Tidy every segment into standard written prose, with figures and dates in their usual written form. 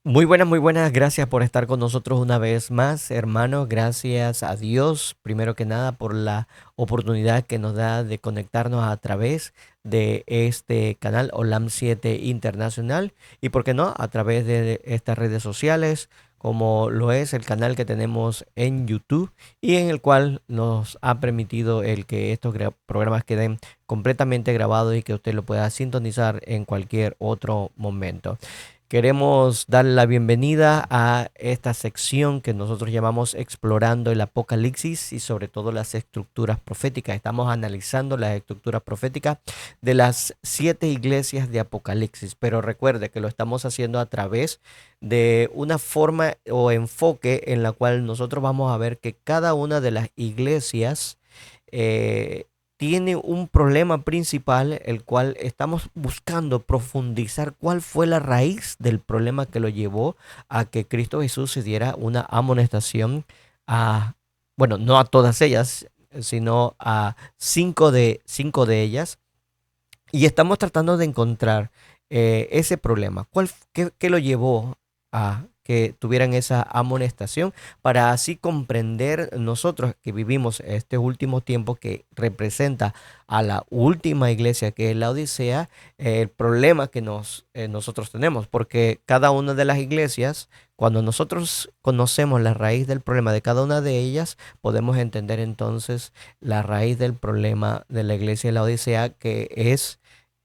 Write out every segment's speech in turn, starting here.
Muy buenas, gracias por estar con nosotros una vez más, hermanos. Gracias a Dios, primero que nada, por la oportunidad que nos da de conectarnos a través de este canal OLAM 7 Internacional y, por qué no, a través de estas redes sociales, como lo es el canal que tenemos en YouTube y en el cual nos ha permitido el que estos programas queden completamente grabados y que usted lo pueda sintonizar en cualquier otro momento. Queremos dar la bienvenida a esta sección que nosotros llamamos Explorando el Apocalipsis y sobre todo las estructuras proféticas. Estamos analizando las estructuras proféticas de las 7 iglesias de Apocalipsis, pero recuerde que lo estamos haciendo a través de una forma o enfoque en la cual nosotros vamos a ver que cada una de las iglesias eh, tiene un problema principal, el cual estamos buscando profundizar cuál fue la raíz del problema que lo llevó a que Cristo Jesús se diera una amonestación a, bueno, no a todas ellas, sino a cinco de ellas. Y estamos tratando de encontrar ese problema. ¿Qué lo llevó a que tuvieran esa amonestación? Para así comprender nosotros que vivimos este último tiempo que representa a la última iglesia que es la Odisea, el problema que nosotros tenemos. Porque cada una de las iglesias, cuando nosotros conocemos la raíz del problema de cada una de ellas, podemos entender entonces la raíz del problema de la iglesia de la Odisea, que es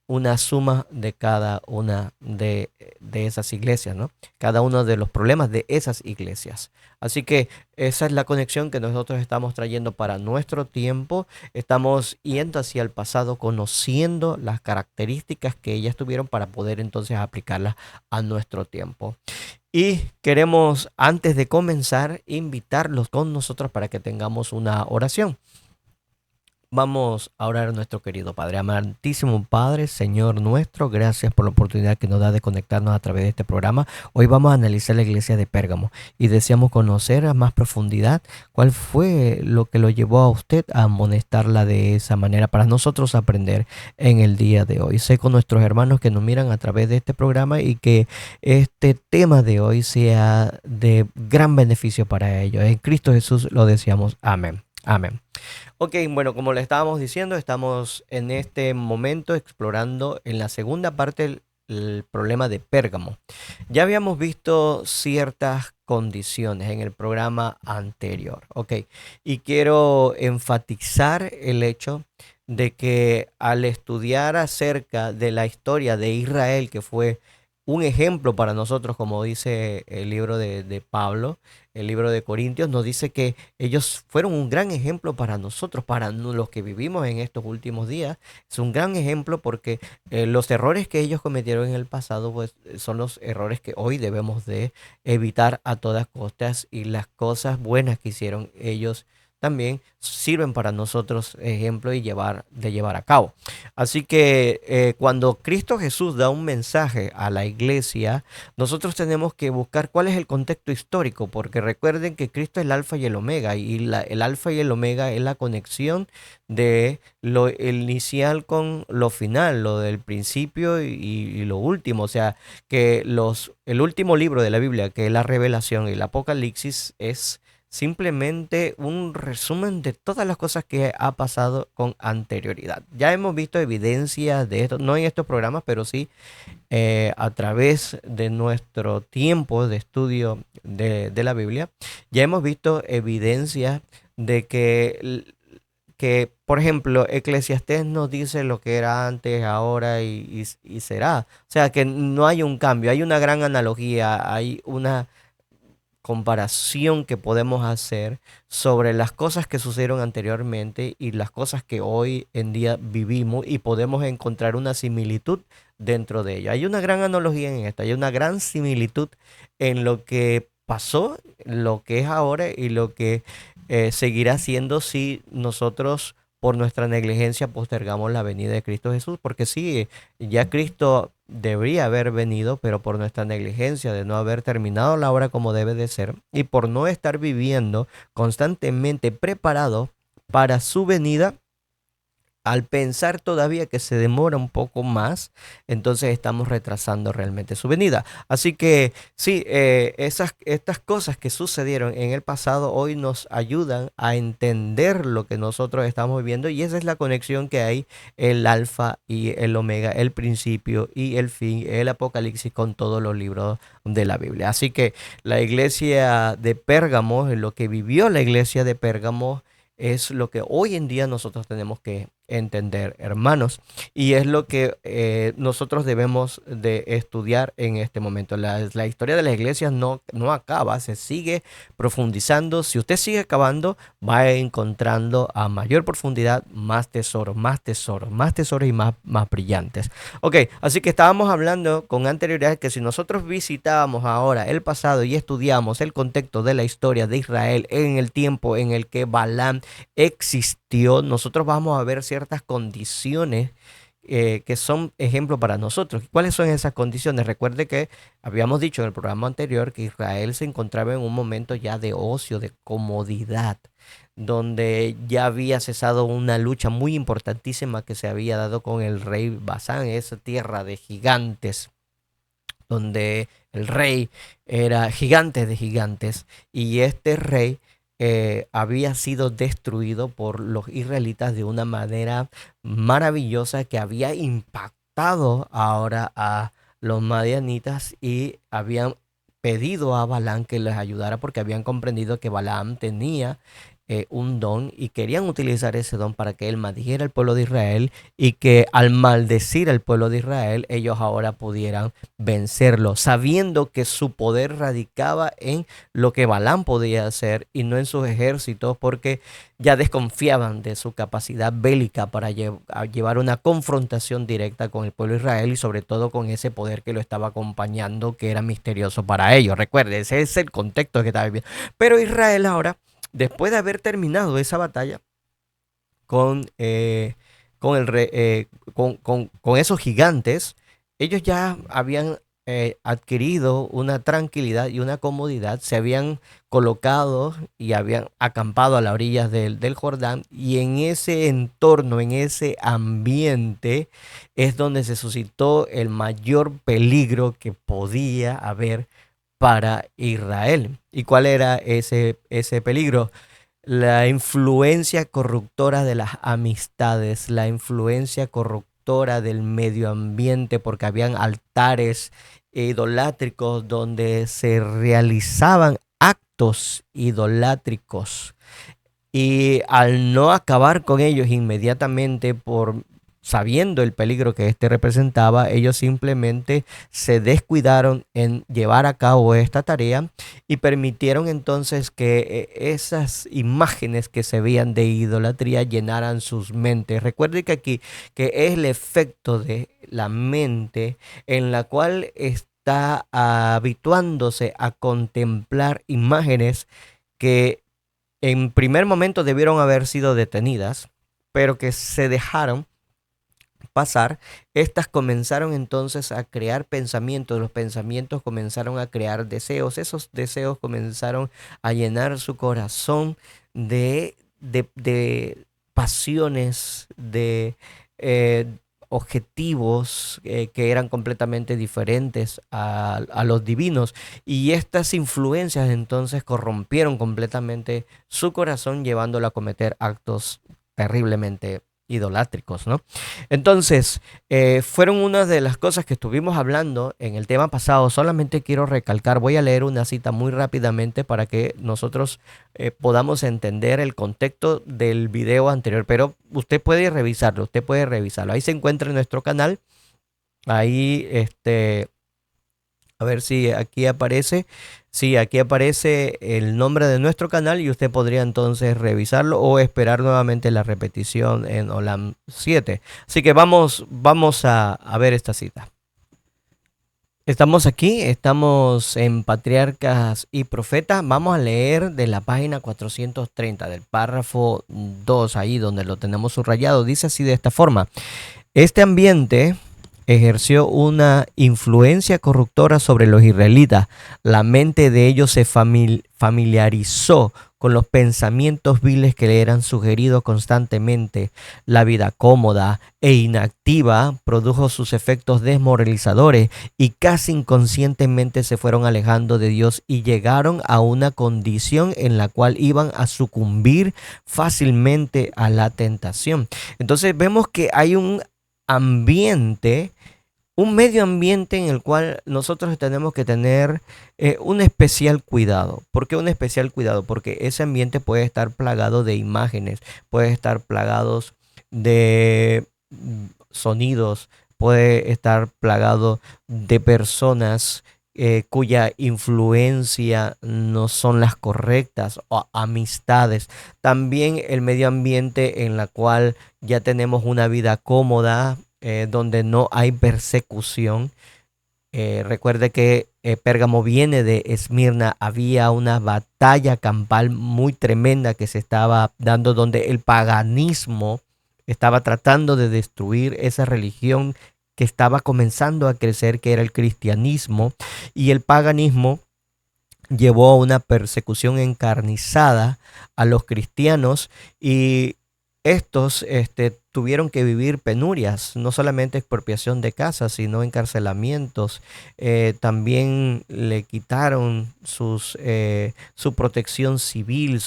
una suma de cada una de esas iglesias, ¿no? Cada uno de los problemas de esas iglesias. Así que esa es la conexión que nosotros estamos trayendo para nuestro tiempo. Estamos yendo hacia el pasado, conociendo las características que ellas tuvieron para poder entonces aplicarlas a nuestro tiempo. Y queremos, antes de comenzar, invitarlos con nosotros para que tengamos una oración. Vamos a orar a nuestro querido Padre. Amantísimo Padre, Señor nuestro, gracias por la oportunidad que nos da de conectarnos a través de este programa. Hoy vamos a analizar la iglesia de Pérgamo y deseamos conocer a más profundidad cuál fue lo que lo llevó a usted a amonestarla de esa manera para nosotros aprender en el día de hoy. Sé con nuestros hermanos que nos miran a través de este programa y que este tema de hoy sea de gran beneficio para ellos. En Cristo Jesús lo deseamos. Amén. Amén. Ok, bueno, como le estábamos diciendo, estamos en este momento explorando en la segunda parte el problema de Pérgamo. Ya habíamos visto ciertas condiciones en el programa anterior, ok, y quiero enfatizar el hecho de que al estudiar acerca de la historia de Israel, que fue un ejemplo para nosotros, como dice el libro de Pablo, el libro de Corintios, nos dice que ellos fueron un gran ejemplo para nosotros, para los que vivimos en estos últimos días. Es un gran ejemplo porque los errores que ellos cometieron en el pasado pues, son los errores que hoy debemos de evitar a todas costas, y las cosas buenas que hicieron ellos también sirven para nosotros ejemplo y de llevar a cabo. Así que cuando Cristo Jesús da un mensaje a la iglesia, nosotros tenemos que buscar cuál es el contexto histórico, porque recuerden que Cristo es el alfa y el omega, y el alfa y el omega es la conexión de lo el inicial con lo final, lo del principio y lo último. O sea, que el último libro de la Biblia, que es la Revelación y el Apocalipsis, es simplemente un resumen de todas las cosas que ha pasado con anterioridad. Ya hemos visto evidencia de esto, no en estos programas, pero sí a través de nuestro tiempo de estudio de la Biblia. Ya hemos visto evidencia de que, por ejemplo, Eclesiastés nos dice lo que era antes, ahora y será. O sea, que no hay un cambio, hay una gran analogía, hay una comparación que podemos hacer sobre las cosas que sucedieron anteriormente y las cosas que hoy en día vivimos, y podemos encontrar una similitud dentro de ello. Hay una gran analogía en esto, hay una gran similitud en lo que pasó, lo que es ahora y lo que seguirá siendo si nosotros por nuestra negligencia postergamos la venida de Cristo Jesús, porque sí, ya Cristo debería haber venido, pero por nuestra negligencia de no haber terminado la obra como debe de ser y por no estar viviendo constantemente preparado para su venida, al pensar todavía que se demora un poco más, entonces estamos retrasando realmente su venida. Así que sí, estas cosas que sucedieron en el pasado hoy nos ayudan a entender lo que nosotros estamos viviendo, y esa es la conexión que hay, el alfa y el omega, el principio y el fin, el apocalipsis con todos los libros de la Biblia. Así que la iglesia de Pérgamo, lo que vivió la iglesia de Pérgamo, es lo que hoy en día nosotros tenemos que entender, hermanos, y es lo que nosotros debemos de estudiar en este momento. La historia de las iglesias no acaba, se sigue profundizando. Si usted sigue acabando, va encontrando a mayor profundidad más tesoros, más tesoros, más tesoros y más brillantes. Ok, así que estábamos hablando con anterioridad que si nosotros visitábamos ahora el pasado y estudiamos el contexto de la historia de Israel en el tiempo en el que Balaam existió, nosotros vamos a ver ciertas condiciones que son ejemplo para nosotros. ¿Cuáles son esas condiciones? Recuerde que habíamos dicho en el programa anterior que Israel se encontraba en un momento ya de ocio, de comodidad, donde ya había cesado una lucha muy importantísima que se había dado con el rey Basán, esa tierra de gigantes, donde el rey era gigante de gigantes, y este rey había sido destruido por los israelitas de una manera maravillosa que había impactado ahora a los madianitas, y habían pedido a Balaam que les ayudara porque habían comprendido que Balaam tenía un don, y querían utilizar ese don para que él maldijera al pueblo de Israel, y que al maldecir al pueblo de Israel ellos ahora pudieran vencerlo, sabiendo que su poder radicaba en lo que Balaam podía hacer y no en sus ejércitos, porque ya desconfiaban de su capacidad bélica para llevar una confrontación directa con el pueblo de Israel, y sobre todo con ese poder que lo estaba acompañando, que era misterioso para ellos. Recuerde, ese es el contexto que estaba viviendo. Pero Israel ahora, después de haber terminado esa batalla con, con esos gigantes, ellos ya habían adquirido una tranquilidad y una comodidad, se habían colocado y habían acampado a las orillas del Jordán, y en ese entorno, en ese ambiente, es donde se suscitó el mayor peligro que podía haber para Israel. ¿Y cuál era ese peligro? La influencia corruptora de las amistades, la influencia corruptora del medio ambiente, porque habían altares idolátricos donde se realizaban actos idolátricos. Y al no acabar con ellos inmediatamente, por sabiendo el peligro que este representaba, ellos simplemente se descuidaron en llevar a cabo esta tarea, y permitieron entonces que esas imágenes que se veían de idolatría llenaran sus mentes. Recuerde que aquí que es el efecto de la mente en la cual está habituándose a contemplar imágenes que en primer momento debieron haber sido detenidas, pero que se dejaron pasar. Estas comenzaron entonces a crear pensamientos, los pensamientos comenzaron a crear deseos, esos deseos comenzaron a llenar su corazón de pasiones, de eh, objetivos que eran completamente diferentes a los divinos, y estas influencias entonces corrompieron completamente su corazón, llevándolo a cometer actos terriblemente idolátricos, ¿no? Entonces, fueron una de las cosas que estuvimos hablando en el tema pasado. Solamente quiero recalcar, voy a leer una cita muy rápidamente para que nosotros podamos entender el contexto del video anterior, pero usted puede revisarlo, Ahí se encuentra en nuestro canal, ahí a ver si aquí aparece. Sí, aquí aparece el nombre de nuestro canal, y usted podría entonces revisarlo o esperar nuevamente la repetición en Olam 7. Así que vamos a ver esta cita. Estamos aquí, estamos en Patriarcas y Profetas. Vamos a leer de la página 430, del párrafo 2, ahí donde lo tenemos subrayado. Dice así de esta forma: este ambiente ejerció una influencia corruptora sobre los israelitas. La mente de ellos se familiarizó con los pensamientos viles que le eran sugeridos constantemente. La vida cómoda e inactiva produjo sus efectos desmoralizadores y casi inconscientemente se fueron alejando de Dios y llegaron a una condición en la cual iban a sucumbir fácilmente a la tentación. Entonces vemos que hay ambiente, un medio ambiente en el cual nosotros tenemos que tener un especial cuidado. ¿Por qué un especial cuidado? Porque ese ambiente puede estar plagado de imágenes, puede estar plagado de sonidos, puede estar plagado de personas cuya influencia no son las correctas, o amistades. También el medio ambiente en la cual ya tenemos una vida cómoda, donde no hay persecución. Recuerde que Pérgamo viene de Esmirna, había una batalla campal muy tremenda que se estaba dando, donde el paganismo estaba tratando de destruir esa religión que estaba comenzando a crecer, que era el cristianismo, y el paganismo llevó a una persecución encarnizada a los cristianos, y estos tuvieron que vivir penurias, no solamente expropiación de casas, sino encarcelamientos. También le quitaron su protección civil,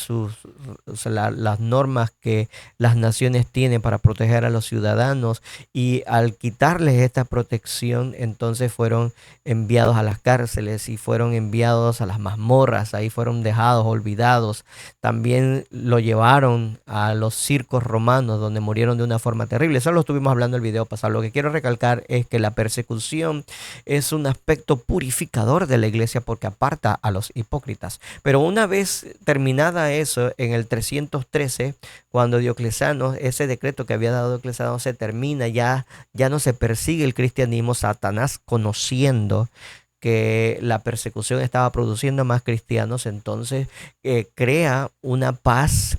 las normas que las naciones tienen para proteger a los ciudadanos, y al quitarles esta protección, entonces fueron enviados a las cárceles y fueron enviados a las mazmorras, ahí fueron dejados, olvidados. También lo llevaron a los circos romanos, donde murieron de una forma terrible. Eso lo estuvimos hablando en el video pasado. Lo que quiero recalcar es que la persecución es un aspecto purificador de la iglesia, porque aparta a los hipócritas. Pero una vez terminada eso, en el 313, cuando Diocleciano, ese decreto que había dado Diocleciano se termina, ya no se persigue el cristianismo. Satanás, conociendo que la persecución estaba produciendo más cristianos, entonces crea una paz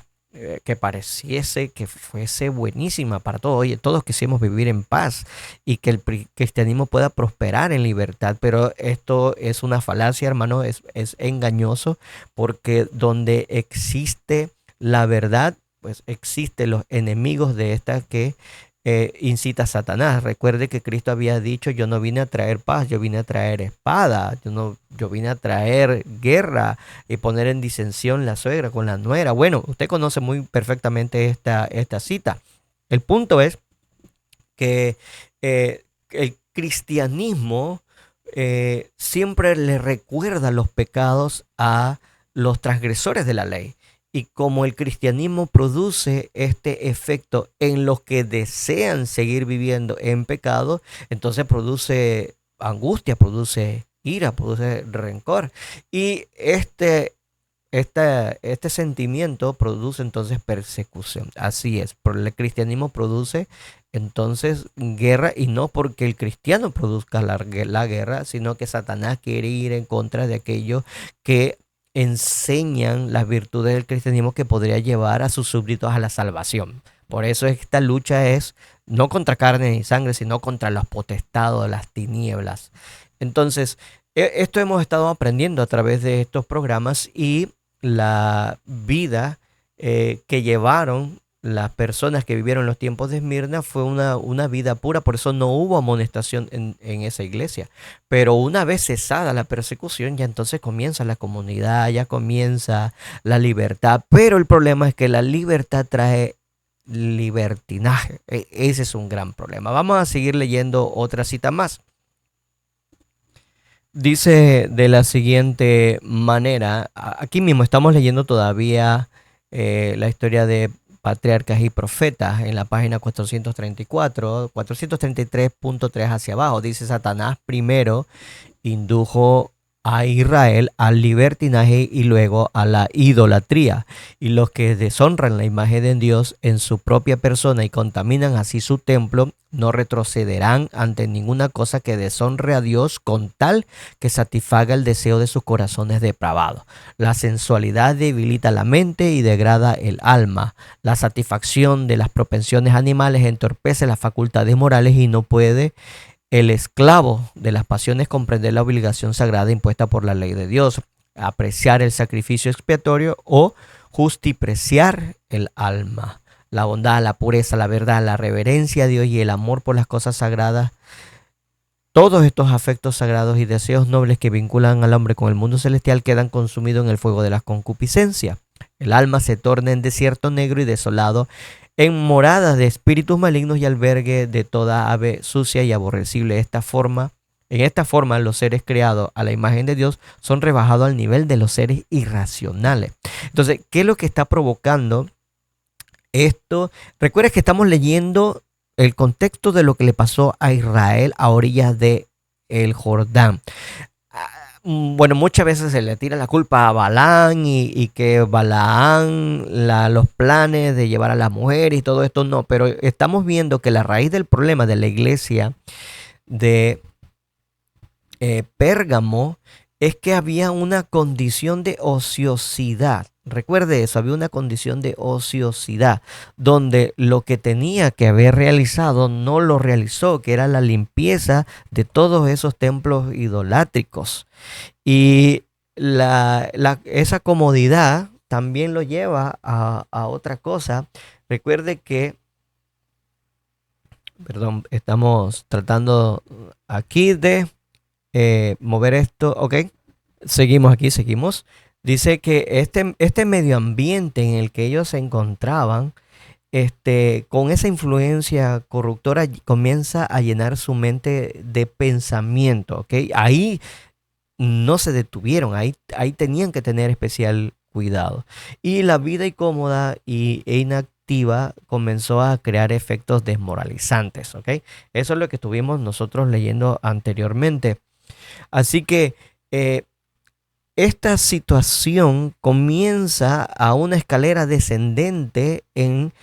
que pareciese que fuese buenísima para todos. Oye, todos quisimos vivir en paz y que el cristianismo pueda prosperar en libertad, pero esto es una falacia, hermano, es engañoso, porque donde existe la verdad, pues existen los enemigos de esta que incita a Satanás. Recuerde que Cristo había dicho: yo no vine a traer paz, yo vine a traer espada, yo vine a traer guerra y poner en disensión la suegra con la nuera. Bueno, usted conoce muy perfectamente esta cita. El punto es que el cristianismo siempre le recuerda los pecados a los transgresores de la ley. Y como el cristianismo produce este efecto en los que desean seguir viviendo en pecado, entonces produce angustia, produce ira, produce rencor. Y este sentimiento produce entonces persecución. Así es, el cristianismo produce entonces guerra, y no porque el cristiano produzca la guerra, sino que Satanás quiere ir en contra de aquello que enseñan las virtudes del cristianismo, que podría llevar a sus súbditos a la salvación. Por eso esta lucha es no contra carne ni sangre, sino contra los potestados de las tinieblas. Entonces, esto hemos estado aprendiendo a través de estos programas, y la vida que llevaron las personas que vivieron los tiempos de Esmirna fue una vida pura. Por eso no hubo amonestación en esa iglesia. Pero una vez cesada la persecución, ya entonces comienza la comunidad, ya comienza la libertad. Pero el problema es que la libertad trae libertinaje. Ese es un gran problema. Vamos a seguir leyendo otra cita más. Dice de la siguiente manera, aquí mismo estamos leyendo todavía la historia de Patriarcas y Profetas, en la página 434, 433.3 hacia abajo. Dice: Satanás primero indujo a Israel al libertinaje y luego a la idolatría, y los que deshonran la imagen de Dios en su propia persona y contaminan así su templo no retrocederán ante ninguna cosa que deshonre a Dios, con tal que satisfaga el deseo de sus corazones depravados. La sensualidad debilita la mente y degrada el alma. La satisfacción de las propensiones animales entorpece las facultades morales, y no puede el esclavo de las pasiones comprender la obligación sagrada impuesta por la ley de Dios, apreciar el sacrificio expiatorio o justipreciar el alma. La bondad, la pureza, la verdad, la reverencia a Dios y el amor por las cosas sagradas. Todos estos afectos sagrados y deseos nobles que vinculan al hombre con el mundo celestial quedan consumidos en el fuego de la concupiscencia. El alma se torna en desierto negro y desolado, en morada de espíritus malignos y albergue de toda ave sucia y aborrecible. En esta forma, los seres creados a la imagen de Dios son rebajados al nivel de los seres irracionales. Entonces, ¿qué es lo que está provocando esto? Recuerda que estamos leyendo el contexto de lo que le pasó a Israel a orillas de el Jordán. Bueno, muchas veces se le tira la culpa a Balaán y que Balaán, los planes de llevar a las mujeres y todo esto, no, pero estamos viendo que la raíz del problema de la iglesia de Pérgamo es que había una condición de ociosidad. Recuerde eso, había una condición de ociosidad, donde lo que tenía que haber realizado no lo realizó, que era la limpieza de todos esos templos idolátricos. Y esa comodidad también lo lleva a otra cosa. Recuerde que, perdón, estamos tratando aquí de mover esto, ok. Seguimos aquí, seguimos. Dice que este medio ambiente en el que ellos se encontraban, con esa influencia corruptora, comienza a llenar su mente de pensamiento, ¿ok? Ahí no se detuvieron, ahí tenían que tener especial cuidado. Y la vida incómoda e inactiva comenzó a crear efectos desmoralizantes, ¿ok? Eso es lo que estuvimos nosotros leyendo anteriormente. Así que esta situación comienza a una escalera descendente en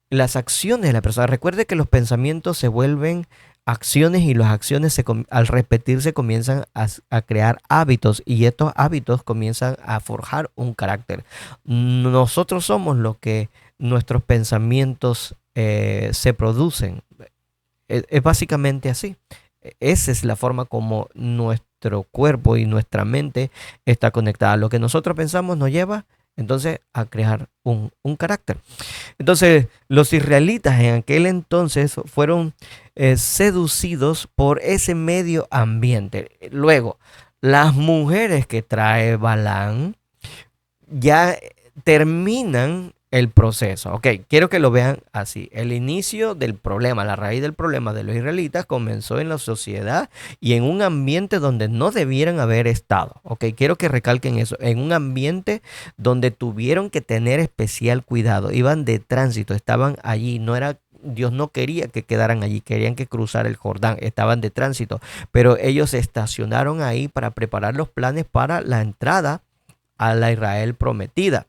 las acciones de la persona. Recuerde que los pensamientos se vuelven acciones y las acciones al repetirse comienzan a crear hábitos y estos hábitos comienzan a forjar un carácter. Nosotros somos lo que nuestros pensamientos se producen. Es básicamente así. Esa es la forma como nuestro cuerpo y nuestra mente está conectada. Lo que nosotros pensamos nos lleva entonces a crear un carácter. Entonces, los israelitas en aquel entonces fueron seducidos por ese medio ambiente. Luego, las mujeres que trae Balaam ya terminan el proceso. Ok, quiero que lo vean así. El inicio del problema, la raíz del problema de los israelitas comenzó en la sociedad y en un ambiente donde no debieran haber estado. Ok, quiero que recalquen eso. En un ambiente donde tuvieron que tener especial cuidado. Iban de tránsito, estaban allí. Dios no quería que quedaran allí, querían que cruzara el Jordán, estaban de tránsito, pero ellos se estacionaron ahí para preparar los planes para la entrada a la Israel prometida,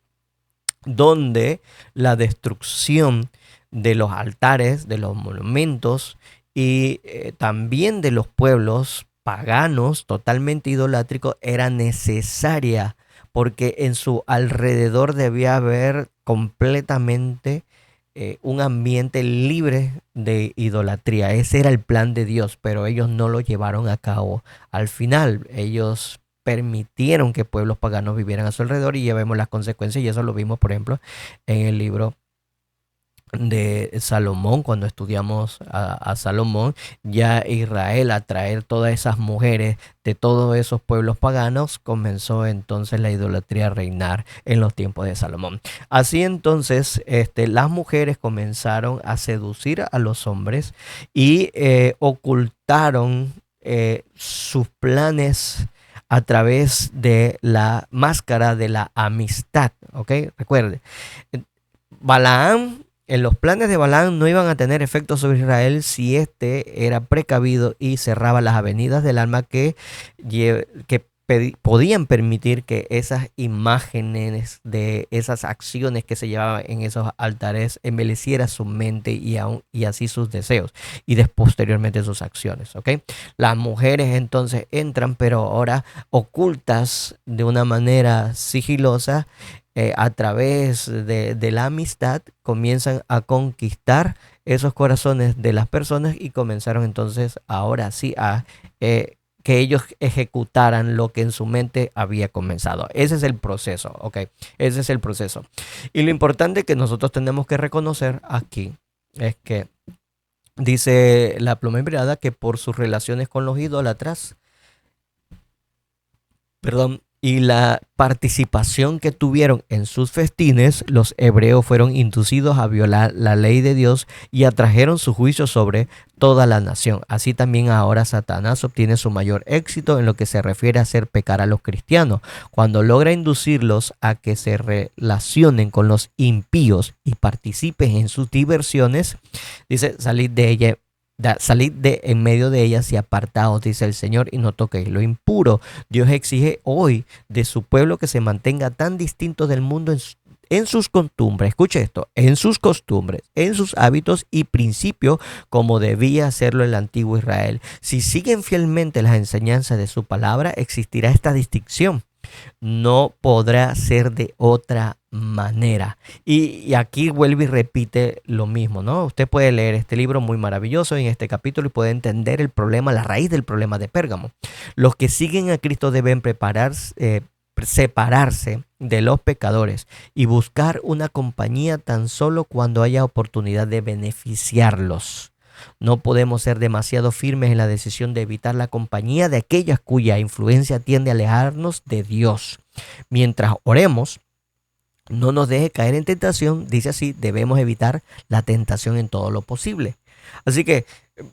donde la destrucción de los altares, de los monumentos y también de los pueblos paganos totalmente idolátricos era necesaria, porque en su alrededor debía haber completamente un ambiente libre de idolatría. Ese era el plan de Dios, pero ellos no lo llevaron a cabo. Al final, ellos permitieron que pueblos paganos vivieran a su alrededor y ya vemos las consecuencias, y eso lo vimos, por ejemplo, en el libro de Salomón. Cuando estudiamos a Salomón, ya Israel, a traer todas esas mujeres de todos esos pueblos paganos, comenzó entonces la idolatría a reinar en los tiempos de Salomón. Así entonces las mujeres comenzaron a seducir a los hombres y ocultaron sus planes a través de la máscara de la amistad. ¿Ok? Recuerde, Balaam, en los planes de Balaam no iban a tener efecto sobre Israel si era precavido y cerraba las avenidas del alma que podían permitir que esas imágenes de esas acciones que se llevaban en esos altares embelleciera su mente y así sus deseos y posteriormente sus acciones. ¿Ok? Las mujeres entonces entran, pero ahora ocultas de una manera sigilosa, a través de la amistad, comienzan a conquistar esos corazones de las personas y comenzaron entonces ahora sí a que ellos ejecutaran lo que en su mente había comenzado. Ese es el proceso, ¿ok? Ese es el proceso. Y lo importante que nosotros tenemos que reconocer aquí es que dice la pluma inspirada que por sus relaciones con los idólatras, perdón, y la participación que tuvieron en sus festines, los hebreos fueron inducidos a violar la ley de Dios y atrajeron su juicio sobre toda la nación. Así también ahora Satanás obtiene su mayor éxito en lo que se refiere a hacer pecar a los cristianos, cuando logra inducirlos a que se relacionen con los impíos y participen en sus diversiones. Dice, salid de en medio de ellas y apartaos, dice el Señor, y no toquéis lo impuro. Dios exige hoy de su pueblo que se mantenga tan distinto del mundo en sus costumbres, escuche esto, en sus costumbres, en sus hábitos y principios, como debía hacerlo el antiguo Israel. Si siguen fielmente las enseñanzas de su palabra, existirá esta distinción. No podrá ser de otra manera. Y aquí vuelve y repite lo mismo, ¿no? Usted puede leer este libro muy maravilloso en este capítulo y puede entender el problema, la raíz del problema de Pérgamo. Los que siguen a Cristo deben separarse de los pecadores y buscar una compañía tan solo cuando haya oportunidad de beneficiarlos. No podemos ser demasiado firmes en la decisión de evitar la compañía de aquellas cuya influencia tiende a alejarnos de Dios. Mientras oremos, no nos deje caer en tentación, dice así, debemos evitar la tentación en todo lo posible. Así que,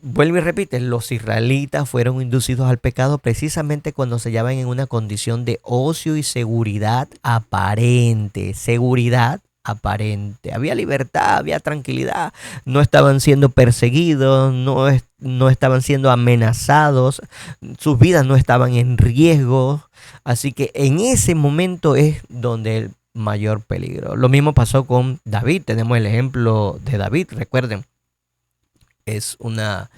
vuelve y repite, los israelitas fueron inducidos al pecado precisamente cuando se hallaban en una condición de ocio y seguridad aparente. Seguridad aparente. Había libertad, había tranquilidad, no estaban siendo perseguidos, no estaban siendo amenazados, sus vidas no estaban en riesgo. Así que en ese momento es donde el mayor peligro. Lo mismo pasó con David. Tenemos el ejemplo de David, recuerden. Es una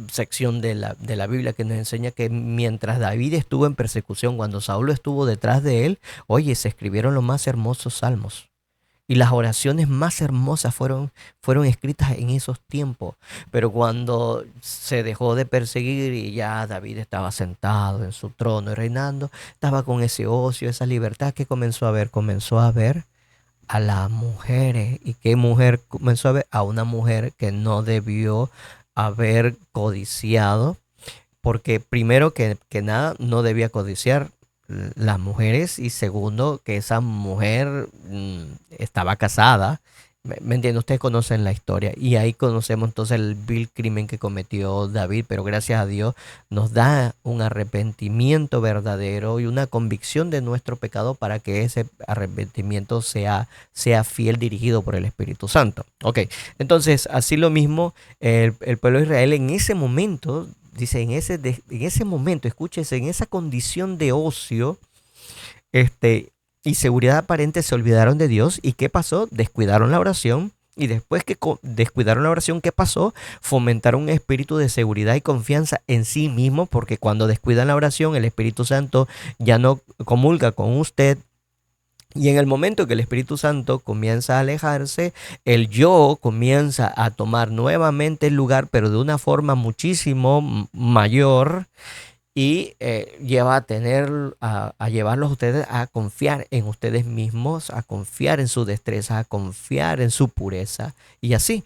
sección de la Biblia que nos enseña que mientras David estuvo en persecución, cuando Saulo estuvo detrás de él, oye, se escribieron los más hermosos salmos. Y las oraciones más hermosas fueron escritas en esos tiempos. Pero cuando se dejó de perseguir y ya David estaba sentado en su trono y reinando, estaba con ese ocio, esa libertad que comenzó a ver. Comenzó a ver a las mujeres. ¿Y qué mujer comenzó a ver? A una mujer que no debió haber codiciado. Porque primero que nada no debía codiciar las mujeres, y segundo que esa mujer estaba casada. ¿Me entiende? Ustedes conocen la historia y ahí conocemos entonces el vil crimen que cometió David, pero gracias a Dios nos da un arrepentimiento verdadero y una convicción de nuestro pecado para que ese arrepentimiento sea fiel, dirigido por el Espíritu Santo. Ok, entonces así lo mismo el pueblo de Israel en ese momento. Dice, en ese momento, escúchese, en esa condición de ocio y seguridad aparente se olvidaron de Dios. ¿Y qué pasó? Descuidaron la oración. Y después que descuidaron la oración, ¿qué pasó? Fomentaron un espíritu de seguridad y confianza en sí mismo, porque cuando descuidan la oración, el Espíritu Santo ya no comulga con usted. Y en el momento que el Espíritu Santo comienza a alejarse, el yo comienza a tomar nuevamente el lugar, pero de una forma muchísimo mayor, y lleva a llevarlos a ustedes a confiar en ustedes mismos, a confiar en su destreza, a confiar en su pureza, y así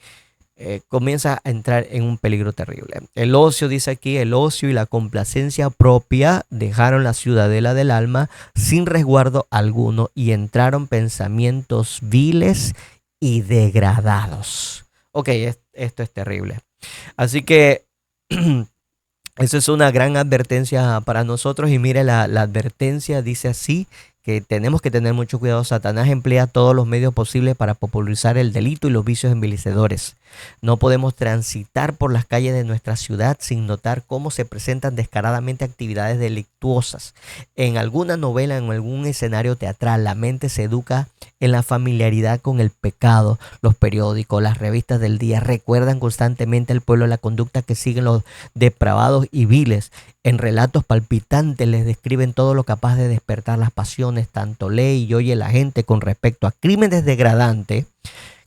comienza a entrar en un peligro terrible. El ocio, dice aquí, el ocio y la complacencia propia dejaron la ciudadela del alma sin resguardo alguno y entraron pensamientos viles y degradados. Ok, esto es terrible. Así que eso es una gran advertencia para nosotros. Y mire, la advertencia dice así, que tenemos que tener mucho cuidado. Satanás emplea todos los medios posibles para popularizar el delito y los vicios envilecedores. No podemos transitar por las calles de nuestra ciudad sin notar cómo se presentan descaradamente actividades delictuosas. En alguna novela, en algún escenario teatral, la mente se educa en la familiaridad con el pecado. Los periódicos, las revistas del día recuerdan constantemente al pueblo la conducta que siguen los depravados y viles. En relatos palpitantes les describen todo lo capaz de despertar las pasiones. Tanto lee y oye la gente con respecto a crímenes degradantes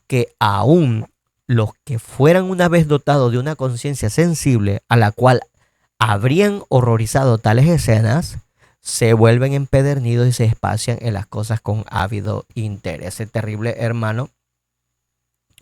que aún los que fueran una vez dotados de una conciencia sensible, a la cual habrían horrorizado tales escenas, se vuelven empedernidos y se espacian en las cosas con ávido interés. El terrible hermano,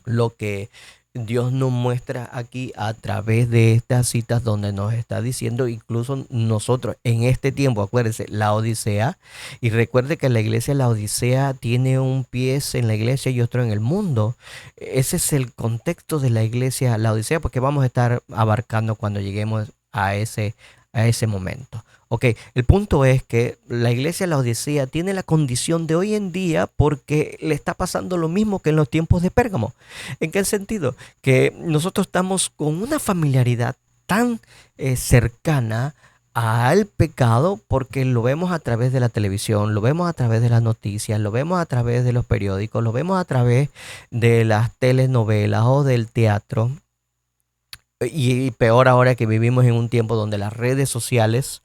lo que Dios nos muestra aquí a través de estas citas donde nos está diciendo, incluso nosotros en este tiempo, acuérdense, la Odisea, y recuerde que la iglesia la Odisea tiene un pie en la iglesia y otro en el mundo. Ese es el contexto de la iglesia, la Odisea, porque vamos a estar abarcando cuando lleguemos a ese momento. Ok, el punto es que la iglesia la Odisea tiene la condición de hoy en día porque le está pasando lo mismo que en los tiempos de Pérgamo. ¿En qué sentido? Que nosotros estamos con una familiaridad tan cercana al pecado porque lo vemos a través de la televisión, lo vemos a través de las noticias, lo vemos a través de los periódicos, lo vemos a través de las telenovelas o del teatro. Y peor ahora que vivimos en un tiempo donde las redes sociales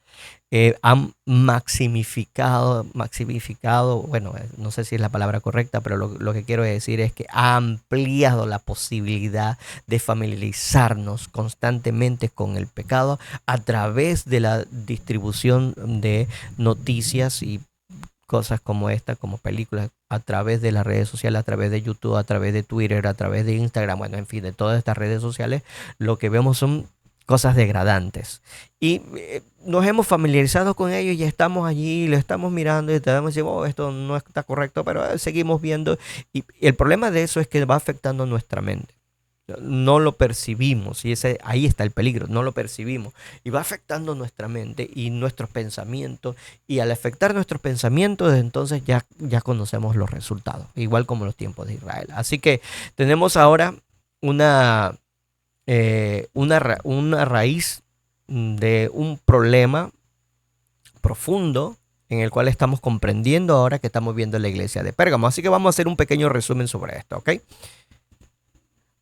han maximificado, bueno, no sé si es la palabra correcta, pero lo que quiero decir es que ha ampliado la posibilidad de familiarizarnos constantemente con el pecado a través de la distribución de noticias y cosas como esta, como películas, a través de las redes sociales, a través de YouTube, a través de Twitter, a través de Instagram, bueno, en fin, de todas estas redes sociales, lo que vemos son cosas degradantes. Y nos hemos familiarizado con ello y estamos allí, lo estamos mirando y estamos diciendo, oh, esto no está correcto, pero seguimos viendo. Y el problema de eso es que va afectando nuestra mente. No lo percibimos y ahí está el peligro, no lo percibimos y va afectando nuestra mente y nuestros pensamientos, y al afectar nuestros pensamientos entonces ya conocemos los resultados, igual como los tiempos de Israel. Así que tenemos ahora una, una raíz de un problema profundo en el cual estamos comprendiendo ahora que estamos viendo la iglesia de Pérgamo. Así que vamos a hacer un pequeño resumen sobre esto, ¿ok?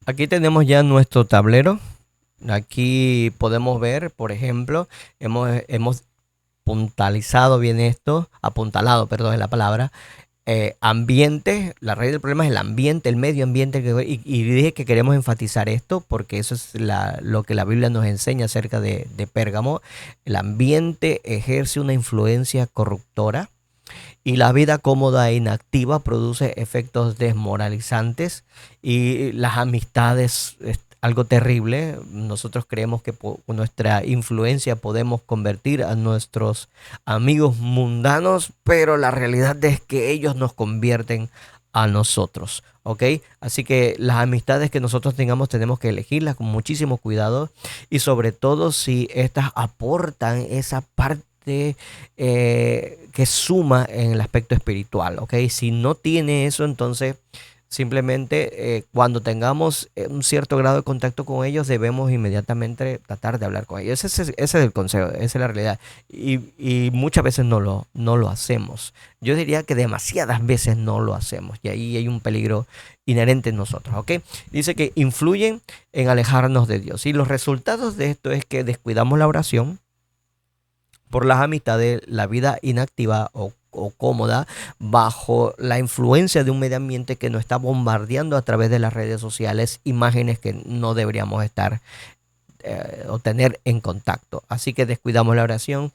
Aquí tenemos ya nuestro tablero. Aquí podemos ver, por ejemplo, hemos puntualizado bien esto, apuntalado, perdón, es la palabra. Ambiente, la raíz del problema es el ambiente, el medio ambiente, y dije que queremos enfatizar esto porque eso es lo que la Biblia nos enseña acerca de Pérgamo. El ambiente ejerce una influencia corruptora y la vida cómoda e inactiva produce efectos desmoralizantes, y las amistades es algo terrible. Nosotros creemos que con nuestra influencia podemos convertir a nuestros amigos mundanos, pero la realidad es que ellos nos convierten a nosotros, ¿ok? Así que las amistades que nosotros tengamos tenemos que elegirlas con muchísimo cuidado, y sobre todo si estas aportan esa parte que suma en el aspecto espiritual, ¿ok? Si no tiene eso, entonces simplemente cuando tengamos un cierto grado de contacto con ellos, debemos inmediatamente tratar de hablar con ellos. Ese es el consejo, esa es la realidad. Y muchas veces no lo hacemos. Yo diría que demasiadas veces no lo hacemos. Y ahí hay un peligro inherente en nosotros, ¿ok? Dice que influyen en alejarnos de Dios. Y los resultados de esto es que descuidamos la oración por las amistades, la vida inactiva o cómoda bajo la influencia de un medio ambiente que nos está bombardeando a través de las redes sociales imágenes que no deberíamos estar o tener en contacto. Así que descuidamos la oración,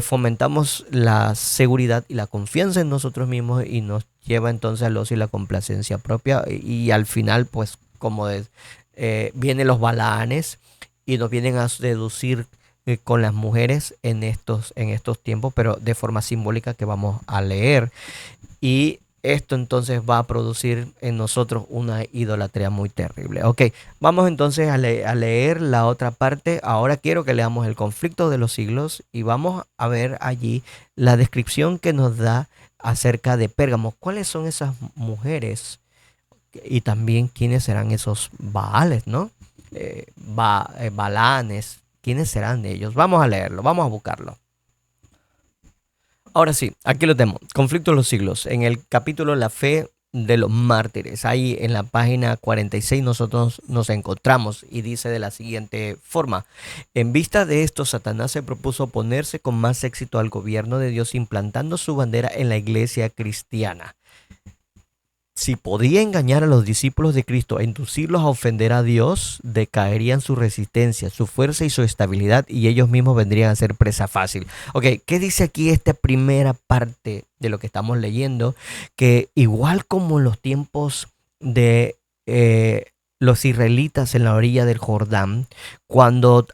fomentamos la seguridad y la confianza en nosotros mismos, y nos lleva entonces al ocio y la complacencia propia, y al final pues vienen los balanes y nos vienen a seducir con las mujeres en estos tiempos, pero de forma simbólica que vamos a leer. Y esto entonces va a producir en nosotros una idolatría muy terrible. Ok, vamos entonces a leer la otra parte. Ahora quiero que leamos el conflicto de los siglos y vamos a ver allí la descripción que nos da acerca de Pérgamo. ¿Cuáles son esas mujeres? Y también quiénes serán esos Baales, ¿no? Balanes. ¿Quiénes serán de ellos? Vamos a leerlo, vamos a buscarlo. Ahora sí, aquí lo tenemos. Conflicto de los siglos. En el capítulo La fe de los mártires. Ahí en la página 46 nosotros nos encontramos y dice de la siguiente forma: en vista de esto, Satanás se propuso oponerse con más éxito al gobierno de Dios, implantando su bandera en la iglesia cristiana. si podía engañar a los discípulos de Cristo e inducirlos a ofender a Dios, decaerían su resistencia, su fuerza y su estabilidad, y ellos mismos vendrían a ser presa fácil. Ok, ¿qué dice aquí esta primera parte de lo que estamos leyendo? Que igual como en los tiempos de los israelitas en la orilla del Jordán, cuando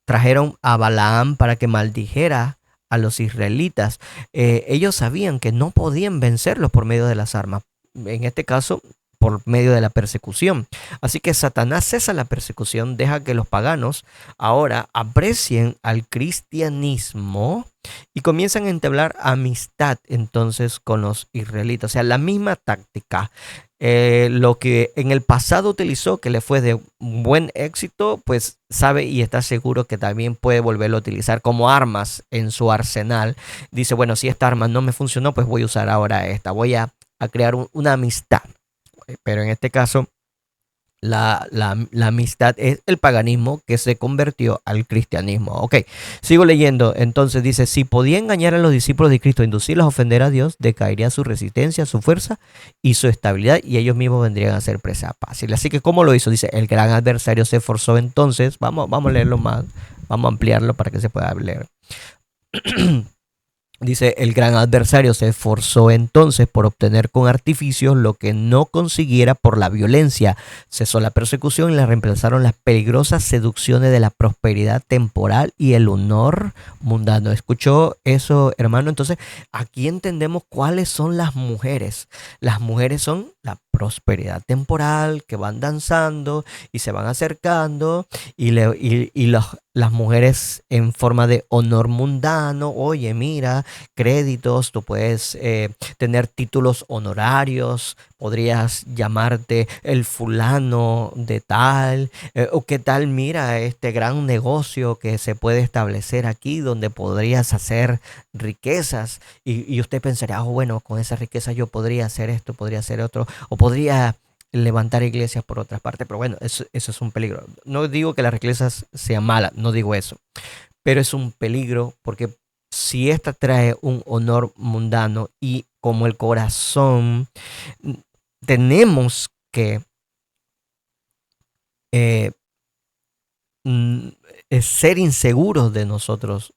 trajeron a Balaam para que maldijera a los israelitas, ellos sabían que no podían vencerlos por medio de las armas, en este caso por medio de la persecución. Así que Satanás cesa la persecución, deja que los paganos ahora aprecien al cristianismo y comienzan a entablar amistad entonces con los israelitas. O sea, la misma táctica. Lo que en el pasado utilizó, que le fue de buen éxito, pues sabe y está seguro que también puede volverlo a utilizar como armas en su arsenal. Dice, bueno, si esta arma no me funcionó, pues voy a usar ahora esta. Voy a crear una amistad. Pero en este caso, la amistad es el paganismo que se convirtió al cristianismo. Ok, sigo leyendo. Entonces dice, si podía engañar a los discípulos de Cristo, inducirlos a ofender a Dios, decaería su resistencia, su fuerza y su estabilidad, y ellos mismos vendrían a ser presa fácil. Así que, ¿cómo lo hizo? Dice, el gran adversario se esforzó entonces. Vamos a leerlo más, vamos a ampliarlo para que se pueda leer. Dice, el gran adversario se esforzó entonces por obtener con artificios lo que no consiguiera por la violencia. Cesó la persecución y la reemplazaron las peligrosas seducciones de la prosperidad temporal y el honor mundano. ¿Escuchó eso, hermano? Entonces, aquí entendemos cuáles son las mujeres. Las mujeres son la prosperidad temporal, que van danzando y se van acercando, las mujeres en forma de honor mundano. Oye, mira, créditos, tú puedes tener títulos honorarios, podrías llamarte el fulano de tal, o qué tal, mira, este gran negocio que se puede establecer aquí donde podrías hacer riquezas, y usted pensaría, oh, bueno, con esa riqueza yo podría hacer esto, podría hacer otro, o podría levantar iglesias por otras partes. Pero bueno, eso es un peligro. No digo que las riquezas sean malas, no digo eso, pero es un peligro porque si esta trae un honor mundano y como el corazón, tenemos que eh, mm, ser inseguros de nosotros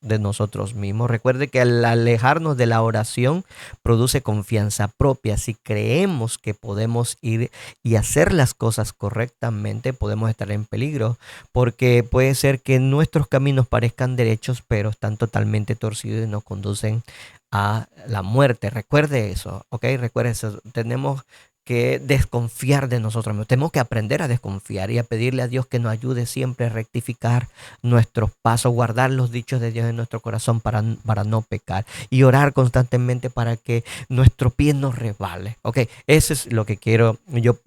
mismos. Recuerde que al alejarnos de la oración produce confianza propia. Si creemos que podemos ir y hacer las cosas correctamente, podemos estar en peligro, porque puede ser que nuestros caminos parezcan derechos, pero están totalmente torcidos y nos conducen a la muerte. Recuerde eso, ¿ok? Recuerde eso. Tenemos que desconfiar de nosotros mismos. Tenemos que aprender a desconfiar y a pedirle a Dios que nos ayude siempre a rectificar nuestros pasos, guardar los dichos de Dios en nuestro corazón para no pecar, y orar constantemente para que nuestro pie no resbale. Ok, eso es lo que quiero yo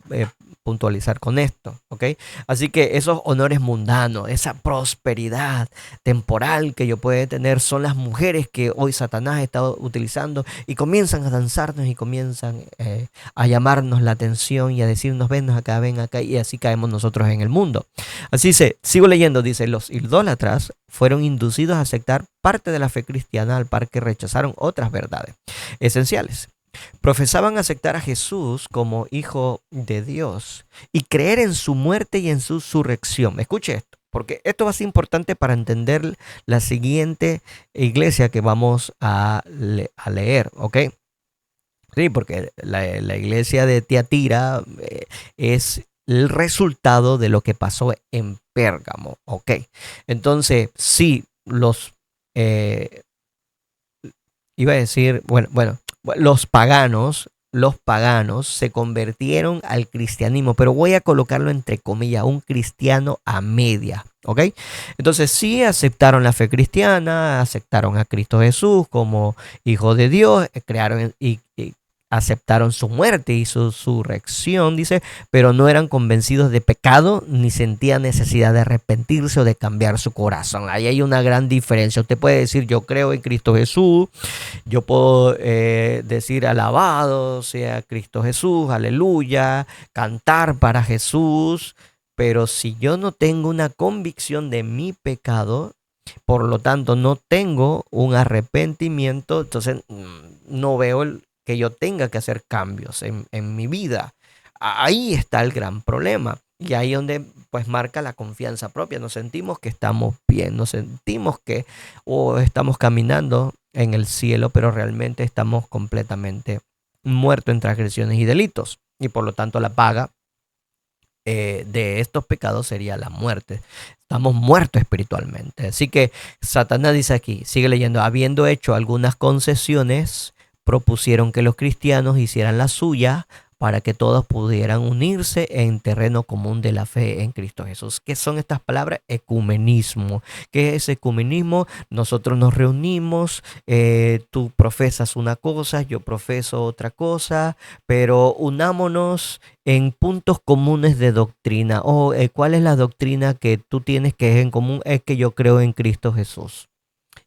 puntualizar con esto. Ok, así que esos honores mundanos, esa prosperidad temporal que yo pueda tener, son las mujeres que hoy Satanás está utilizando, y comienzan a danzarnos y comienzan a llamarnos la atención y a decirnos, ven acá, y así caemos nosotros en el mundo. Así sigo leyendo, dice, los idólatras fueron inducidos a aceptar parte de la fe cristiana al par que rechazaron otras verdades esenciales. Profesaban aceptar a Jesús como hijo de Dios y creer en su muerte y en su resurrección. Escuche esto, porque esto va a ser importante para entender la siguiente iglesia que vamos a leer, ¿ok? Sí, porque la iglesia de Tiatira es el resultado de lo que pasó en Pérgamo, ¿ok? Entonces, sí, eh, iba a decir, bueno, los paganos se convirtieron al cristianismo, pero voy a colocarlo entre comillas, un cristiano a media, ¿ok? Entonces sí aceptaron la fe cristiana, aceptaron a Cristo Jesús como hijo de Dios, crearon y aceptaron su muerte y su resurrección, dice, pero no eran convencidos de pecado ni sentían necesidad de arrepentirse o de cambiar su corazón. Ahí hay una gran diferencia. Usted puede decir, yo creo en Cristo Jesús, yo puedo decir, alabado sea Cristo Jesús, aleluya, cantar para Jesús, pero si yo no tengo una convicción de mi pecado, por lo tanto no tengo un arrepentimiento, entonces no veo que yo tenga que hacer cambios en mi vida. ahí está el gran problema. Y ahí donde pues marca la confianza propia. Nos sentimos que estamos bien, nos sentimos que o estamos caminando en el cielo, pero realmente estamos completamente muertos en transgresiones y delitos. Y por lo tanto la paga de estos pecados sería la muerte. Estamos muertos espiritualmente. Así que Satanás dice aquí, sigue leyendo, habiendo hecho algunas concesiones, propusieron que los cristianos hicieran la suya para que todos pudieran unirse en terreno común de la fe en Cristo Jesús. ¿Qué son estas palabras? Ecumenismo. ¿Qué es ecumenismo? Nosotros nos reunimos, tú profesas una cosa, yo profeso otra cosa, pero unámonos en puntos comunes de doctrina. ¿Cuál es la doctrina que tú tienes que es en común? Es que yo creo en Cristo Jesús.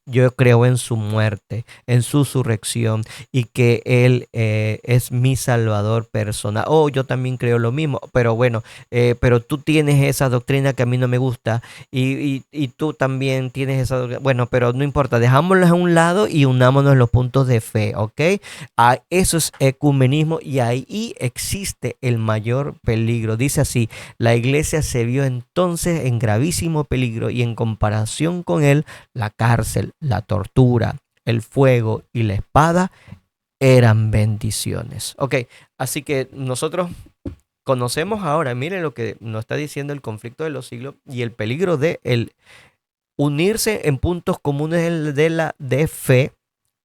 Yo creo en su muerte, en su resurrección y que Él es mi salvador personal. Yo también creo lo mismo, pero bueno, pero tú tienes esa doctrina que a mí no me gusta y tú también tienes esa doctrina. Bueno, pero no importa, dejámoslas a un lado y unámonos en los puntos de fe, ¿ok? Eso es ecumenismo y ahí existe el mayor peligro. Dice así, la iglesia se vio entonces en gravísimo peligro y en comparación con él, la cárcel, la tortura, el fuego y la espada eran bendiciones. Ok, así que nosotros conocemos ahora, miren lo que nos está diciendo el conflicto de los siglos y el peligro de el unirse en puntos comunes de fe,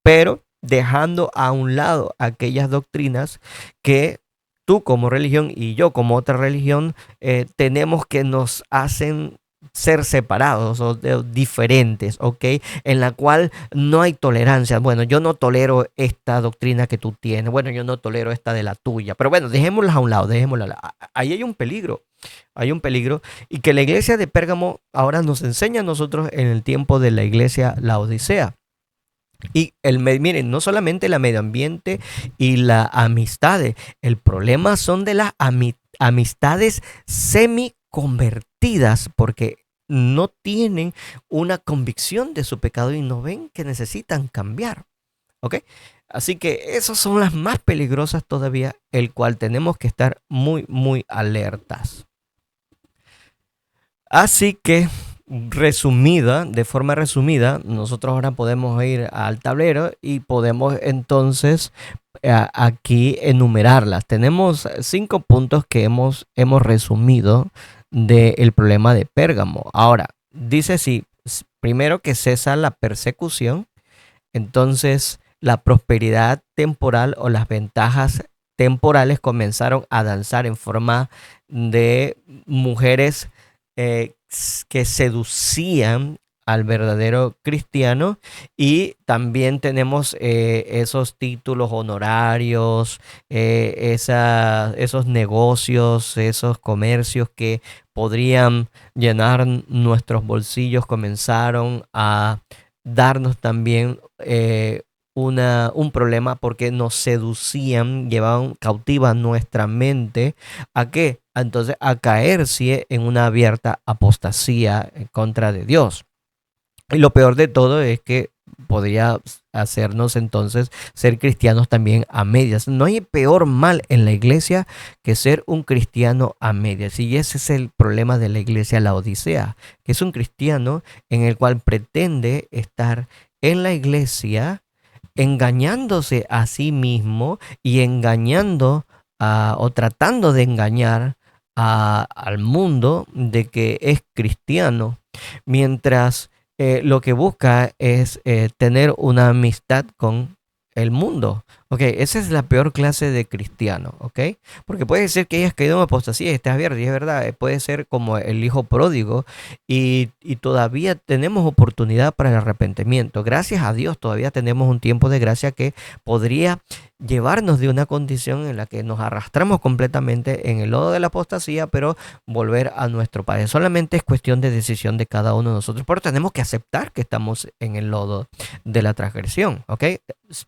pero dejando a un lado aquellas doctrinas que tú como religión y yo como otra religión tenemos que nos hacen ser separados o diferentes, ¿ok? En la cual no hay tolerancia. Bueno, yo no tolero esta doctrina que tú tienes. Bueno, yo no tolero esta de la tuya. Pero bueno, dejémoslas a un lado, dejémoslas a un lado. Ahí hay un peligro. Hay un peligro. Y que la iglesia de Pérgamo ahora nos enseña a nosotros en el tiempo de la iglesia Laodicea. Y miren, no solamente el medio ambiente y las amistades, el problema son de las amistades semi-convertidas porque no tienen una convicción de su pecado y no ven que necesitan cambiar. ¿Ok? Así que esas son las más peligrosas todavía, el cual tenemos que estar muy, muy alertas. Así que de forma resumida, nosotros ahora podemos ir al tablero y podemos entonces aquí enumerarlas. Tenemos 5 puntos que hemos resumido del problema de Pérgamo. Ahora, dice sí, primero que cesa la persecución, entonces la prosperidad temporal o las ventajas temporales comenzaron a danzar en forma de mujeres que seducían al verdadero cristiano y también tenemos esos títulos honorarios, esos negocios, esos comercios que podrían llenar nuestros bolsillos, comenzaron a darnos también un problema porque nos seducían, llevaban cautiva nuestra mente. ¿A qué? Entonces a caer en una abierta apostasía en contra de Dios. Y lo peor de todo es que podría hacernos entonces ser cristianos también a medias. No hay peor mal en la iglesia que ser un cristiano a medias. Y ese es el problema de la iglesia Laodicea, que es un cristiano en el cual pretende estar en la iglesia engañándose a sí mismo y engañando o tratando de engañar al mundo de que es cristiano, mientras lo que busca es tener una amistad con el mundo. Ok, esa es la peor clase de cristiano, ok, porque puede ser que hayas caído en apostasía y estés abierto, y es verdad, puede ser como el hijo pródigo y todavía tenemos oportunidad para el arrepentimiento. Gracias a Dios todavía tenemos un tiempo de gracia que podría llevarnos de una condición en la que nos arrastramos completamente en el lodo de la apostasía, pero volver a nuestro Padre. Solamente es cuestión de decisión de cada uno de nosotros, pero tenemos que aceptar que estamos en el lodo de la transgresión, ¿ok?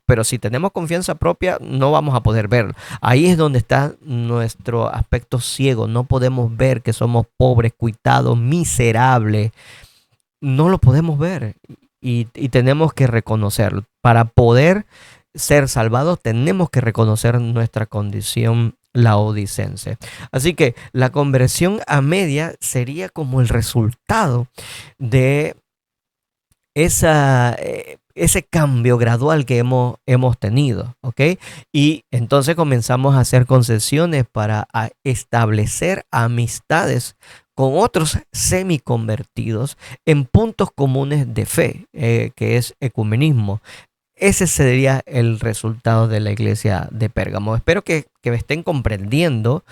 Pero si tenemos confianza propia, no vamos a poder verlo. Ahí es donde está nuestro aspecto ciego. No podemos ver que somos pobres, cuitados, miserables. No lo podemos ver y tenemos que reconocerlo. Para poder ser salvados tenemos que reconocer nuestra condición laodicense. Así que la conversión a media sería como el resultado de ese cambio gradual que hemos tenido, ¿ok? Y entonces comenzamos a hacer concesiones para establecer amistades con otros semiconvertidos en puntos comunes de fe, que es ecumenismo. Ese sería el resultado de la iglesia de Pérgamo. Espero que me estén comprendiendo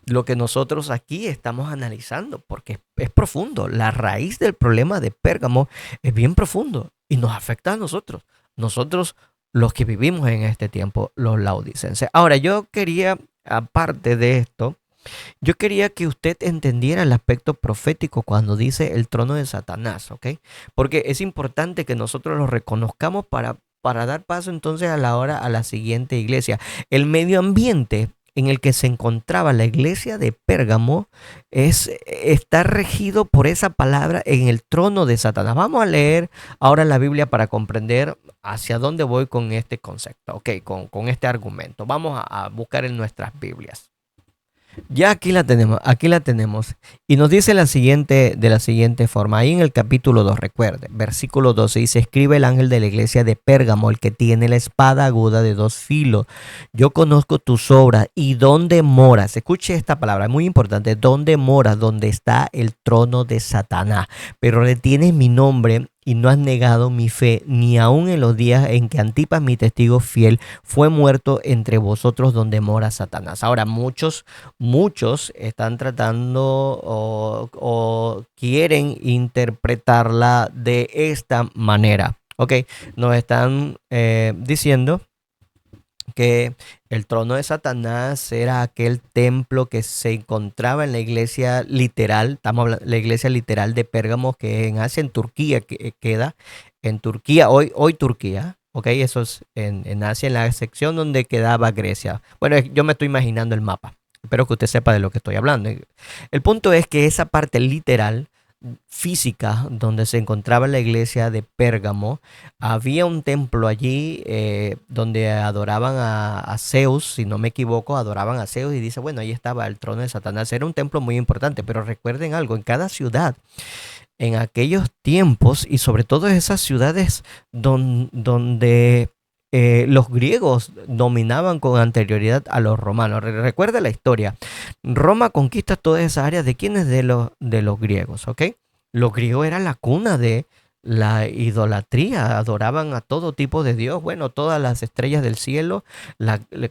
lo que nosotros aquí estamos analizando, porque es profundo. La raíz del problema de Pérgamo es bien profundo y nos afecta a nosotros los que vivimos en este tiempo, los laodicenses. Ahora, yo quería, aparte de esto, yo quería que usted entendiera el aspecto profético cuando dice el trono de Satanás, ¿ok? Porque es importante que nosotros lo reconozcamos para dar paso entonces a la siguiente iglesia. El medio ambiente en el que se encontraba la iglesia de Pérgamo está regido por esa palabra en el trono de Satanás. Vamos a leer ahora la Biblia para comprender hacia dónde voy con este concepto, ok, con este argumento. Vamos a buscar en nuestras Biblias. Ya aquí la tenemos, aquí la tenemos. Y nos dice de la siguiente forma. Ahí en el capítulo 2, recuerde, versículo 12, dice: escribe el ángel de la iglesia de Pérgamo, el que tiene la espada aguda de dos filos. Yo conozco tus obras y dónde moras. Escuche esta palabra, es muy importante. Dónde moras, donde está el trono de Satanás. Pero retienes mi nombre y no has negado mi fe, ni aun en los días en que Antipas, mi testigo fiel, fue muerto entre vosotros donde mora Satanás. Ahora, muchos están tratando o quieren interpretarla de esta manera. Ok, nos están diciendo que el trono de Satanás era aquel templo que se encontraba en la iglesia literal, estamos hablando la iglesia literal de Pérgamo, que en Asia, en Turquía, que queda en Turquía, hoy Turquía, ok, eso es en Asia, en la sección donde quedaba Grecia. Bueno, yo me estoy imaginando el mapa, espero que usted sepa de lo que estoy hablando. El punto es que esa parte literal física donde se encontraba la iglesia de Pérgamo, había un templo allí donde adoraban a Zeus, si no me equivoco, adoraban a Zeus, y dice, bueno, ahí estaba el trono de Satanás. Era un templo muy importante, pero recuerden algo, en cada ciudad, en aquellos tiempos, y sobre todo esas ciudades donde los griegos dominaban con anterioridad a los romanos. Recuerda la historia. Roma conquista todas esas áreas. ¿De quiénes? De los griegos, ¿ok? Los griegos eran la cuna de la idolatría. Adoraban a todo tipo de Dios. Bueno, todas las estrellas del cielo.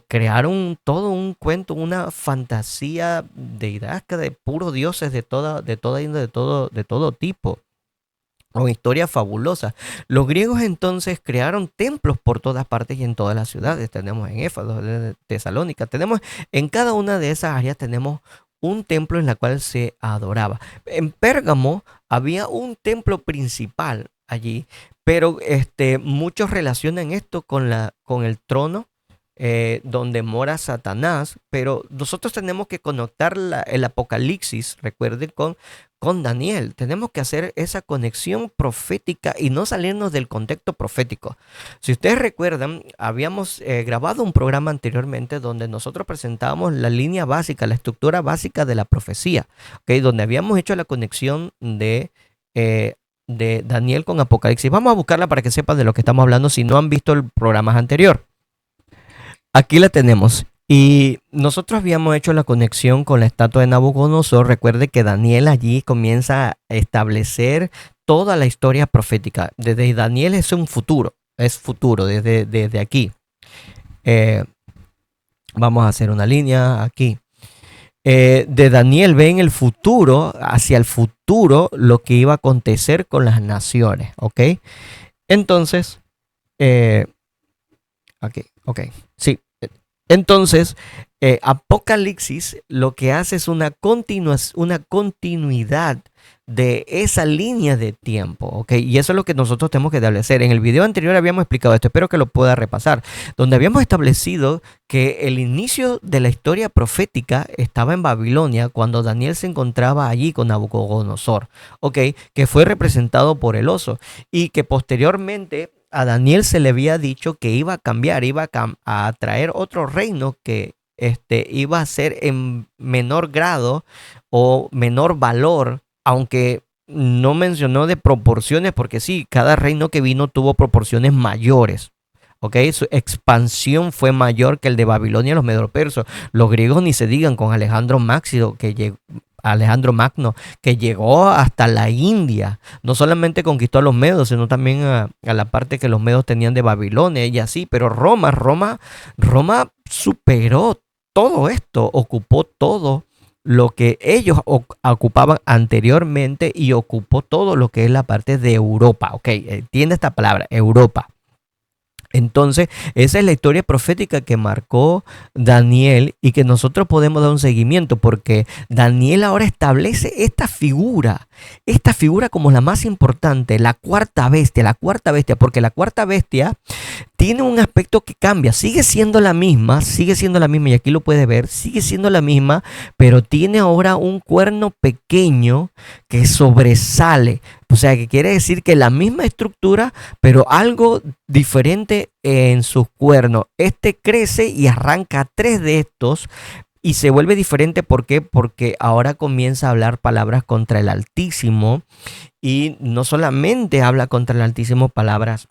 Crearon todo un cuento, una fantasía deidasca de puros dioses de toda índole, de todo tipo. Una historia fabulosa. Los griegos entonces crearon templos por todas partes y en todas las ciudades. Tenemos en Éfeso, en Tesalónica, tenemos en cada una de esas áreas tenemos un templo en la cual se adoraba. En Pérgamo había un templo principal allí, pero muchos relacionan esto con el trono donde mora Satanás, pero nosotros tenemos que conectar el Apocalipsis, recuerden, con Daniel. Tenemos que hacer esa conexión profética y no salirnos del contexto profético. Si ustedes recuerdan, habíamos grabado un programa anteriormente donde nosotros presentábamos la línea básica, la estructura básica de la profecía, ¿okay? Donde habíamos hecho la conexión de Daniel con Apocalipsis. Vamos a buscarla para que sepan de lo que estamos hablando si no han visto el programa anterior. Aquí la tenemos. Y nosotros habíamos hecho la conexión con la estatua de Nabucodonosor. Recuerde que Daniel allí comienza a establecer toda la historia profética. Desde Daniel es futuro desde aquí. Vamos a hacer una línea aquí. De Daniel ve en el futuro, hacia el futuro, lo que iba a acontecer con las naciones. ¿Ok? Entonces, ok, sí. Entonces, Apocalipsis lo que hace es una continuidad de esa línea de tiempo, ¿ok? Y eso es lo que nosotros tenemos que establecer. En el video anterior habíamos explicado esto, espero que lo pueda repasar, donde habíamos establecido que el inicio de la historia profética estaba en Babilonia cuando Daniel se encontraba allí con Nabucodonosor, ¿ok? Que fue representado por el oso y que posteriormente a Daniel se le había dicho que iba a cambiar, a traer otro reino que iba a ser en menor grado o menor valor, aunque no mencionó de proporciones, porque sí, cada reino que vino tuvo proporciones mayores. ¿Ok? Su expansión fue mayor que el de Babilonia y los medo-persas. Los griegos ni se digan con Alejandro Magno, que llegó hasta la India. No solamente conquistó a los medos, sino también a la parte que los medos tenían de Babilonia y así. Pero Roma superó todo esto, ocupó todo lo que ellos ocupaban anteriormente y ocupó todo lo que es la parte de Europa. Ok, entiende esta palabra, Europa. Entonces, esa es la historia profética que marcó Daniel y que nosotros podemos dar un seguimiento porque Daniel ahora establece esta figura como la más importante, la cuarta bestia, porque la cuarta bestia tiene un aspecto que cambia, sigue siendo la misma y aquí lo puede ver, sigue siendo la misma, pero tiene ahora un cuerno pequeño que sobresale. O sea, que quiere decir que la misma estructura, pero algo diferente en sus cuernos. Este crece y arranca 3 de estos y se vuelve diferente. ¿Por qué? Porque ahora comienza a hablar palabras contra el Altísimo y no solamente habla contra el Altísimo palabras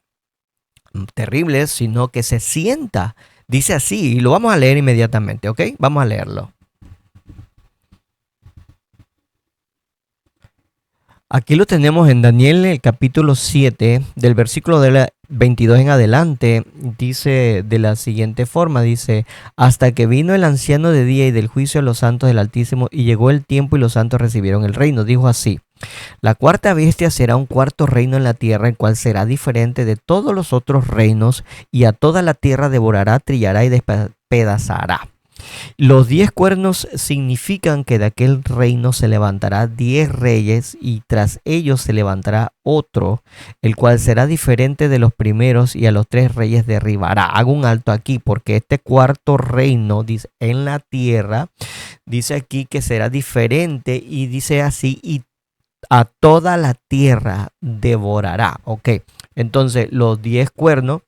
terribles, sino que se sienta. Dice así, y lo vamos a leer inmediatamente, ¿ok? Vamos a leerlo. Aquí lo tenemos en Daniel, el capítulo 7, del versículo de la 22 en adelante, dice de la siguiente forma, dice, hasta que vino el anciano de día y del juicio a los santos del Altísimo, y llegó el tiempo y los santos recibieron el reino. Dijo así, la cuarta bestia será un cuarto reino en la tierra, el cual será diferente de todos los otros reinos, y a toda la tierra devorará, trillará y despedazará. Los 10 cuernos significan que de aquel reino se levantará 10 reyes y tras ellos se levantará otro, el cual será diferente de los primeros y a los 3 reyes derribará. Hago un alto aquí porque este cuarto reino dice, en la tierra, dice aquí que será diferente y dice así, y a toda la tierra devorará. Ok, entonces los 10 cuernos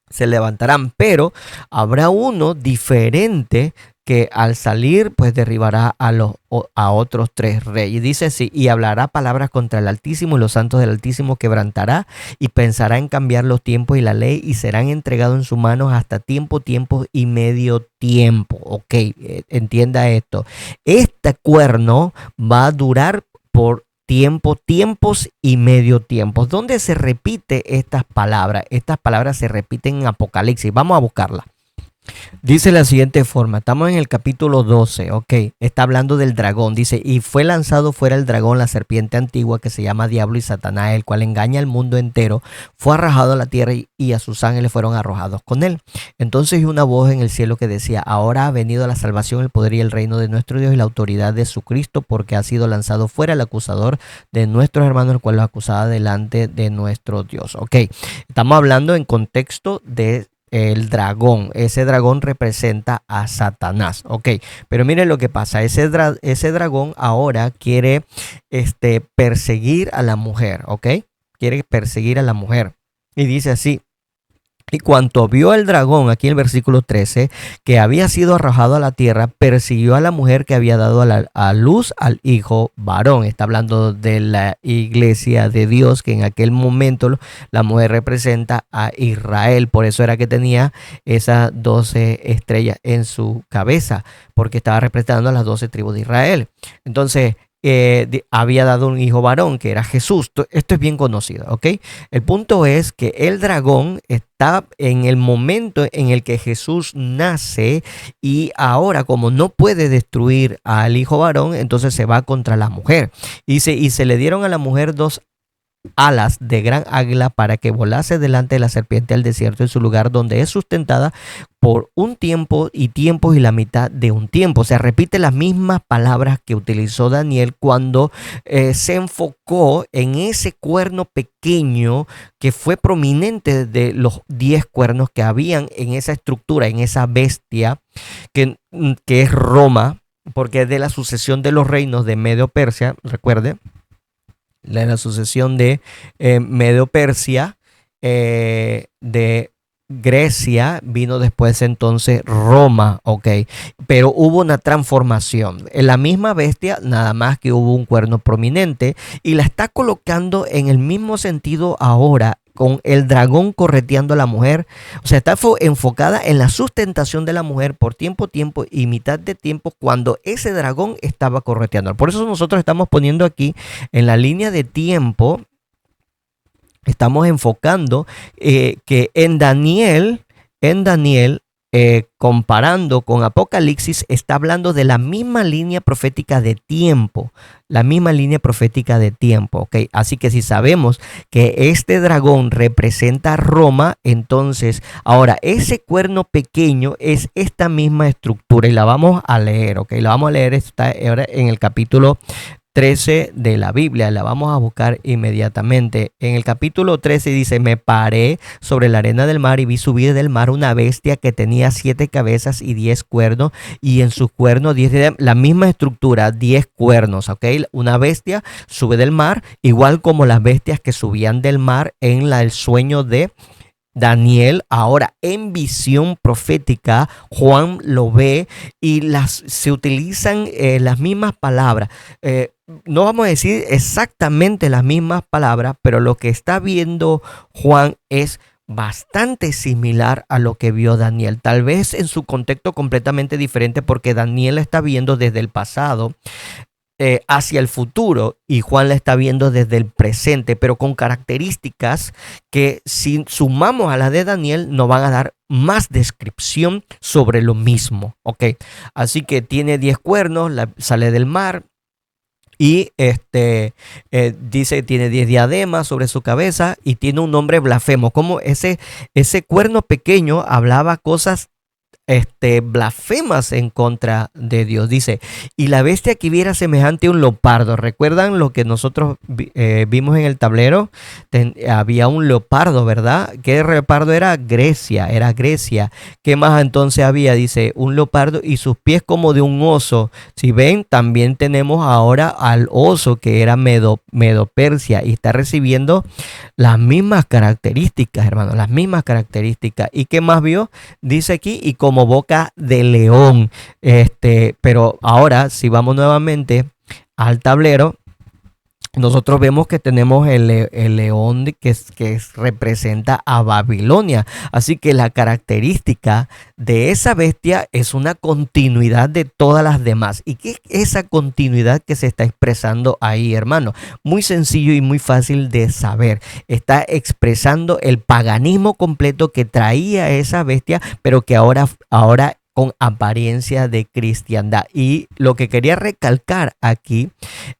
se levantarán, pero habrá uno diferente que al salir pues derribará a otros 3 reyes. Dice así, y hablará palabras contra el Altísimo y los santos del Altísimo quebrantará y pensará en cambiar los tiempos y la ley y serán entregados en sus manos hasta tiempo y medio tiempo. Ok, entienda esto. Este cuerno va a durar por tiempos y medio tiempos. ¿Dónde se repite estas palabras? Estas palabras se repiten en Apocalipsis. Vamos a buscarla. Dice de la siguiente forma, estamos en el capítulo 12, ok, está hablando del dragón, dice, y fue lanzado fuera el dragón, la serpiente antigua que se llama Diablo y Satanás, el cual engaña al mundo entero, fue arrojado a la tierra y a sus ángeles fueron arrojados con él. Entonces hay una voz en el cielo que decía, ahora ha venido la salvación, el poder y el reino de nuestro Dios y la autoridad de su Cristo, porque ha sido lanzado fuera el acusador de nuestros hermanos, el cual los acusaba delante de nuestro Dios. Ok, estamos hablando en contexto de el dragón. Ese dragón representa a Satanás. Ok, pero miren lo que pasa. Ese dragón ahora quiere perseguir a la mujer. Ok, quiere perseguir a la mujer. Y dice así. Y cuanto vio el dragón, aquí en el versículo 13, que había sido arrojado a la tierra, persiguió a la mujer que había dado a luz al hijo varón. Está hablando de la iglesia de Dios, que en aquel momento la mujer representa a Israel. Por eso era que tenía esas 12 estrellas en su cabeza, porque estaba representando a las 12 tribus de Israel. Entonces, había dado un hijo varón que era Jesús. Esto es bien conocido, ¿ok? El punto es que el dragón está en el momento en el que Jesús nace y ahora como no puede destruir al hijo varón, entonces se va contra la mujer. Y se le dieron a la mujer 2 alas de gran águila para que volase delante de la serpiente al desierto en su lugar donde es sustentada por un tiempo y la mitad de un tiempo. O sea, repite las mismas palabras que utilizó Daniel cuando se enfocó en ese cuerno pequeño que fue prominente de los 10 cuernos que habían en esa estructura, en esa bestia que es Roma, porque es de la sucesión de los reinos de Medo-Persia, recuerde, la sucesión de Medo-Persia, de Grecia, vino después entonces Roma, ok, pero hubo una transformación. En la misma bestia, nada más que hubo un cuerno prominente y la está colocando en el mismo sentido ahora con el dragón correteando a la mujer. O sea, está enfocada en la sustentación de la mujer por tiempo y mitad de tiempo cuando ese dragón estaba correteando. Por eso nosotros estamos poniendo aquí en la línea de tiempo. Estamos enfocando que en Daniel, comparando con Apocalipsis, está hablando de la misma línea profética de tiempo, la misma línea profética de tiempo, ¿ok? Así que si sabemos que este dragón representa a Roma, entonces ahora ese cuerno pequeño es esta misma estructura y la vamos a leer, ¿ok? La vamos a leer, está ahora en el capítulo 13 de la Biblia, la vamos a buscar inmediatamente. En el capítulo 13 dice: me paré sobre la arena del mar y vi subir del mar una bestia que tenía 7 cabezas y 10 cuernos, y en sus cuernos 10, la misma estructura, 10 cuernos, ¿ok? Una bestia sube del mar, igual como las bestias que subían del mar en el sueño de Daniel. Ahora en visión profética Juan lo ve y se utilizan las mismas palabras. No vamos a decir exactamente las mismas palabras, pero lo que está viendo Juan es bastante similar a lo que vio Daniel, tal vez en su contexto completamente diferente, porque Daniel está viendo desde el pasado hacia el futuro y Juan la está viendo desde el presente, pero con características que si sumamos a la de Daniel nos van a dar más descripción sobre lo mismo, ¿ok? Así que tiene 10 cuernos, sale del mar. Y dice que tiene 10 diademas sobre su cabeza y tiene un nombre blasfemo. Como ese cuerno pequeño hablaba cosas blasfemas en contra de Dios. Dice: y la bestia que viera semejante a un leopardo. ¿Recuerdan lo que nosotros vimos en el tablero? Había un leopardo, ¿verdad? ¿Qué leopardo era? Era Grecia. ¿Qué más entonces había? Dice: un leopardo y sus pies como de un oso. Si ven, también tenemos ahora al oso, que era Medo-Persia, y está recibiendo las mismas características, hermano, las mismas características. ¿Y qué más vio? Dice aquí: y como boca de león. Pero ahora, si vamos nuevamente al tablero, nosotros vemos que tenemos el león que representa a Babilonia. Así que la característica de esa bestia es una continuidad de todas las demás. ¿Y qué es esa continuidad que se está expresando ahí, hermano? Muy sencillo y muy fácil de saber. Está expresando el paganismo completo que traía esa bestia, pero que ahora con apariencia de cristiandad. Y lo que quería recalcar aquí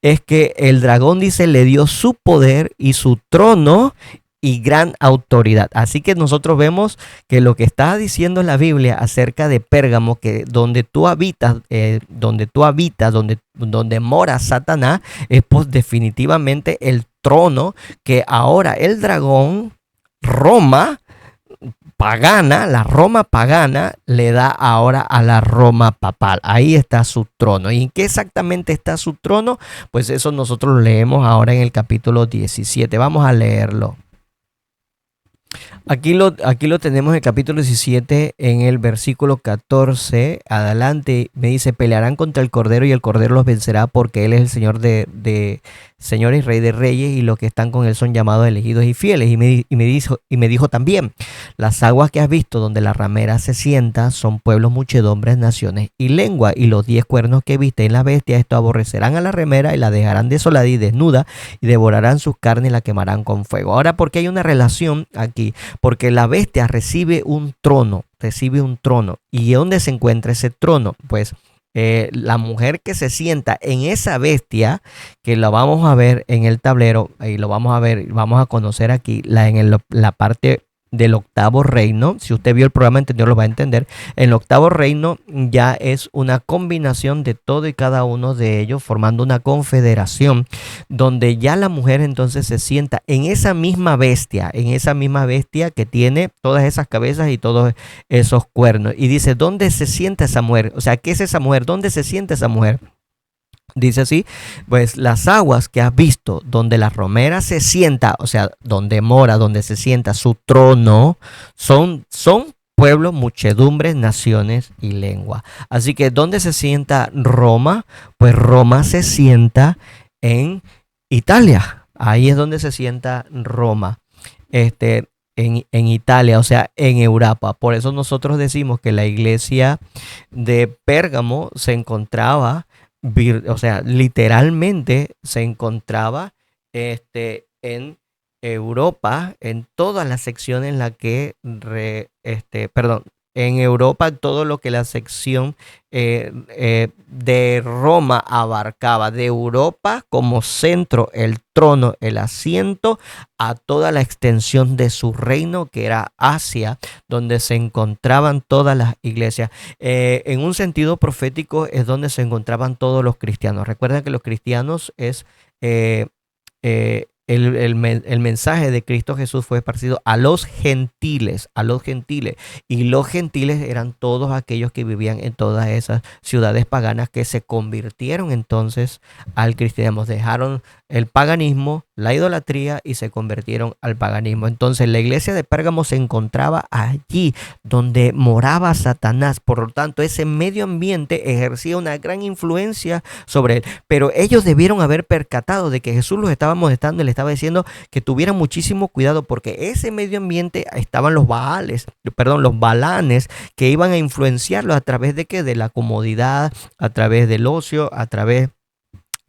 es que el dragón, dice, le dio su poder y su trono y gran autoridad. Así que nosotros vemos que lo que está diciendo la Biblia acerca de Pérgamo, que donde tú habitas, donde mora Satanás, es pues definitivamente el trono que ahora el dragón, Roma pagana, la Roma pagana, le da ahora a la Roma papal. Ahí está su trono. ¿Y en qué exactamente está su trono? Pues eso nosotros lo leemos ahora en el capítulo 17. Vamos a leerlo. Aquí lo tenemos en el capítulo 17, en el versículo 14. Adelante me dice: pelearán contra el Cordero y el Cordero los vencerá, porque Él es el Señor de señores y Rey de reyes, y los que están con Él son llamados, elegidos y fieles. Y me dijo también: las aguas que has visto donde la ramera se sienta son pueblos, muchedumbres, naciones y lengua. Y los 10 cuernos que viste en la bestia, esto aborrecerán a la ramera y la dejarán desolada y desnuda, y devorarán sus carnes y la quemarán con fuego. Ahora, ¿por qué hay una relación aquí? Porque la bestia recibe un trono. ¿Y dónde se encuentra ese trono? Pues la mujer que se sienta en esa bestia, que la vamos a ver en el tablero, y lo vamos a ver, vamos a conocer aquí la parte del octavo reino. Si usted vio el programa anterior lo va a entender. El octavo reino ya es una combinación de todo y cada uno de ellos, formando una confederación donde ya la mujer entonces se sienta en esa misma bestia que tiene todas esas cabezas y todos esos cuernos. Y dice: ¿dónde se sienta esa mujer? O sea, ¿qué es esa mujer? ¿Dónde se sienta esa mujer? Dice así, pues las aguas que has visto donde la romera se sienta, o sea, donde mora, donde se sienta su trono, son pueblos, muchedumbres, naciones y lengua. Así que ¿dónde se sienta Roma? Pues Roma se sienta en Italia. Ahí es donde se sienta Roma. En Italia, o sea, en Europa. Por eso nosotros decimos que la iglesia de Pérgamo se encontraba, o sea, literalmente se encontraba en Europa, en todas las secciones en la que, perdón, en Europa, todo lo que la sección de Roma abarcaba, de Europa como centro, el trono, el asiento, a toda la extensión de su reino, que era Asia, donde se encontraban todas las iglesias. En un sentido profético es donde se encontraban todos los cristianos. Recuerden que los cristianos es eh, el mensaje de Cristo Jesús fue esparcido a los gentiles, y los gentiles eran todos aquellos que vivían en todas esas ciudades paganas que se convirtieron entonces al cristianismo, dejaron el paganismo, la idolatría y se convirtieron al paganismo. Entonces la iglesia de Pérgamo se encontraba allí donde moraba Satanás, por lo tanto ese medio ambiente ejercía una gran influencia sobre él, pero ellos debieron haber percatado de que Jesús los estaba molestando y le estaba diciendo que tuvieran muchísimo cuidado, porque ese medio ambiente estaban los baales, perdón, los balanes, que iban a influenciarlos a través de qué, de la comodidad, a través del ocio, a través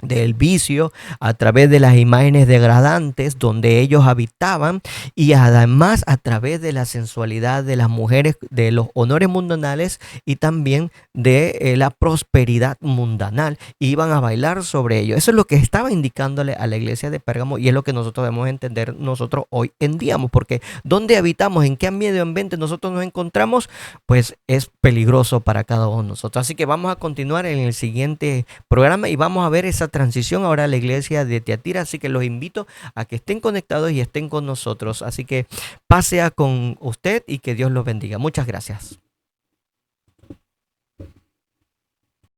del vicio, a través de las imágenes degradantes donde ellos habitaban, y además a través de la sensualidad de las mujeres, de los honores mundanales y también de la prosperidad mundanal. Iban a bailar sobre ello. Eso es lo que estaba indicándole a la iglesia de Pérgamo, y es lo que nosotros debemos entender nosotros hoy en día, porque donde habitamos, en qué medio ambiente nosotros nos encontramos, pues es peligroso para cada uno de nosotros. Así que vamos a continuar en el siguiente programa y vamos a ver esa transición ahora a la iglesia de Tiatira. Así que los invito a que estén conectados y estén con nosotros. Así que pase con usted y que Dios los bendiga. Muchas gracias.